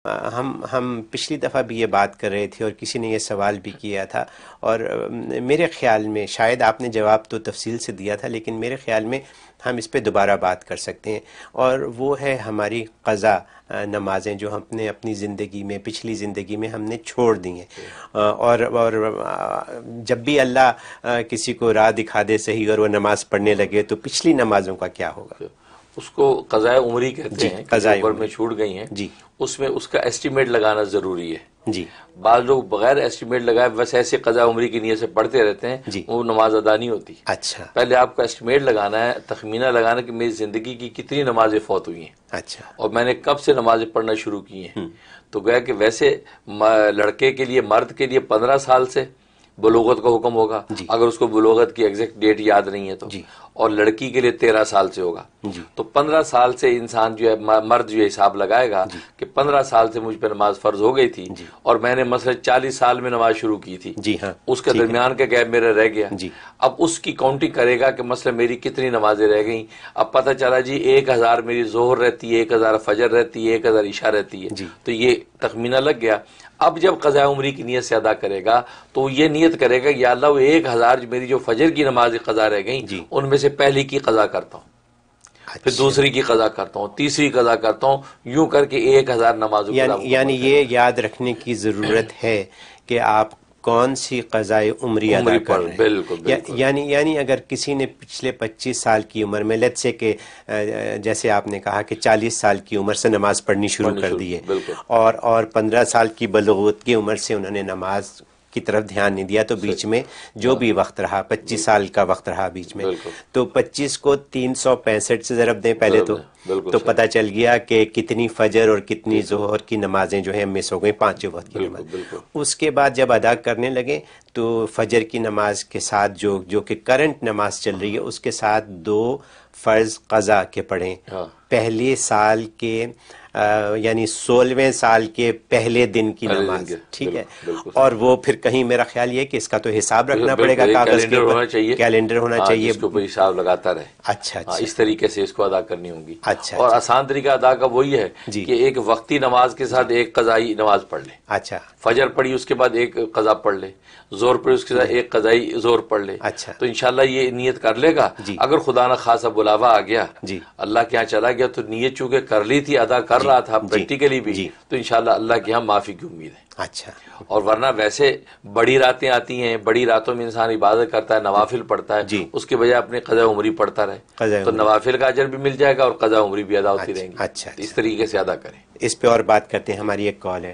ہم پچھلی دفعہ بھی یہ بات کر رہے تھے اور کسی نے یہ سوال بھی کیا تھا، اور میرے خیال میں شاید آپ نے جواب تو تفصیل سے دیا تھا، لیکن میرے خیال میں ہم اس پہ دوبارہ بات کر سکتے ہیں، اور وہ ہے ہماری قضا نمازیں جو ہم نے اپنی زندگی میں، پچھلی زندگی میں ہم نے چھوڑ دی ہیں، اور جب بھی اللہ کسی کو راہ دکھا دے صحیح اور وہ نماز پڑھنے لگے تو پچھلی نمازوں کا کیا ہوگا؟ اس کو قضاء عمری کہتے ہیں، قضاء اوپر عمری میں چھوٹ گئی ہیں، جی، اس میں اس کا ایسٹیمیٹ لگانا ضروری ہے۔ جی، بعض لوگ بغیر ایسٹیمیٹ لگائے بس ایسے قضاء عمری کی نیت سے پڑھتے رہتے ہیں، جی، وہ نماز ادا نہیں ہوتی۔ اچھا، پہلے آپ کو ایسٹیمیٹ لگانا ہے، تخمینہ لگانا کہ میری زندگی کی کتنی نمازیں فوت ہوئی ہیں، اچھا، اور میں نے کب سے نمازیں پڑھنا شروع کی ہیں۔ تو گویا کہ ویسے لڑکے کے لیے، مرد کے لیے 15 سال سے بلوغت کا حکم ہوگا، جی، اگر اس کو بلوغت کی ایگزیکٹ ڈیٹ یاد نہیں ہے تو، جی، اور لڑکی کے لیے 13 سال سے ہوگا۔ جی، تو 15 سال سے انسان جو ہے، مرد جو ہے حساب لگائے گا کہ 15 سال سے مجھ پہ نماز فرض ہو گئی تھی، جی، اور میں نے مثلا 40 سال میں نماز شروع کی تھی، جی، ہاں، اس کے ٹھیک ہے، درمیان کا گیپ میرا رہ گیا، جی، اب اس کی کاؤنٹنگ کرے گا کہ مثلا میری کتنی نمازیں رہ گئیں۔ اب پتہ چلا جی 1000 میری ظہر رہتی ہے، 1000 فجر رہتی ہے، 1000 عشاء رہتی ہے، جی، تو یہ تخمینہ لگ گیا۔ اب جب قضاء عمری کی نیت سے ادا کرے گا تو یہ نیت کرے گا یا اللہ وہ 1000 میری جو فجر کی نماز قضا رہ گئیں، جی، ان میں سے پہلی کی قضا کرتا ہوں، پھر اچھا، دوسری کی قضا کرتا ہوں، تیسری قضا کرتا ہوں، یوں کر کے 1000 نمازوں کو یعنی یہ یاد رکھنے کی ضرورت ہے کہ آپ کون سی قضاء عمری ادا عمری کر پر رہے ہیں۔ بالکل بالکل یعنی اگر کسی نے پچھلے 25 سال کی عمر میں، لیٹ سے کہ جیسے آپ نے کہا کہ 40 سال کی عمر سے نماز پڑھنی شروع کر دی ہے، بالکل اور 15 سال کی بلوغت کی عمر سے انہوں نے نماز کی طرف دھیان نہیں دیا، تو بیچ میں جو بھی وقت رہا، 25 سال کا وقت رہا بیچ میں، بالکل تو 25 کو 365 سے ضرب دیں پہلے بالکل تو پتہ چل گیا کہ کتنی فجر اور کتنی ظہر کی نمازیں جو ہیں مس ہو گئی، 5 وقت کی نماز۔ بالکل اس کے بعد جب ادا کرنے لگے تو فجر کی نماز کے ساتھ جو کہ کرنٹ نماز چل رہی ہے، اس کے ساتھ 2 فرض قضا کے پڑھیں، ہاں پہلے سال کے یعنی 16ویں سال کے پہلے دن کی نماز، ٹھیک ہے، اور وہ پھر کہیں میرا خیال یہ کہ اس کا تو حساب رکھنا پڑے گا، کاغذ کے اوپر کیلنڈر ہونا چاہیے، اس کے اوپر حساب لگاتا رہے۔ اچھا، اس طریقے سے اس کو ادا کرنی ہوگی، اچھا، اور آسان طریقہ ادا کا وہی ہے جی، کہ ایک وقتی نماز کے ساتھ ایک قضائی نماز پڑھ لے، اچھا، فجر پڑھی اس کے بعد ایک قضا پڑھ لے، زور پڑھی اس کے ساتھ ایک قضائی زور پڑھ لے، اچھا، تو انشاءاللہ یہ نیت کر لے گا۔ جی، اگر خدا نہ خاصا بلاوا آ گیا، جی، اللہ کے یہاں چلا گیا، تو نیت چونکہ کر لی تھی، ادا کر رہا تھا پریکٹیکلی بھی، جی، تو انشاءاللہ اللہ کے یہاں معافی کی امید ہے۔ اچھا، اور ورنہ ویسے بڑی راتیں آتی ہیں، بڑی راتوں میں انسان عبادت کرتا ہے، نوافل پڑھتا ہے، جی، اس کے بجائے اپنے قضاء عمری پڑھتا رہے، قضاء تو عمری، نوافل کا اجر بھی مل جائے گا اور قضاء عمری بھی ادا ہوتی رہیں گی۔ اچھا، اس طریقے سے ادا کریں۔ اس پہ اور بات کرتے ہیں، ہماری ایک کال ہے۔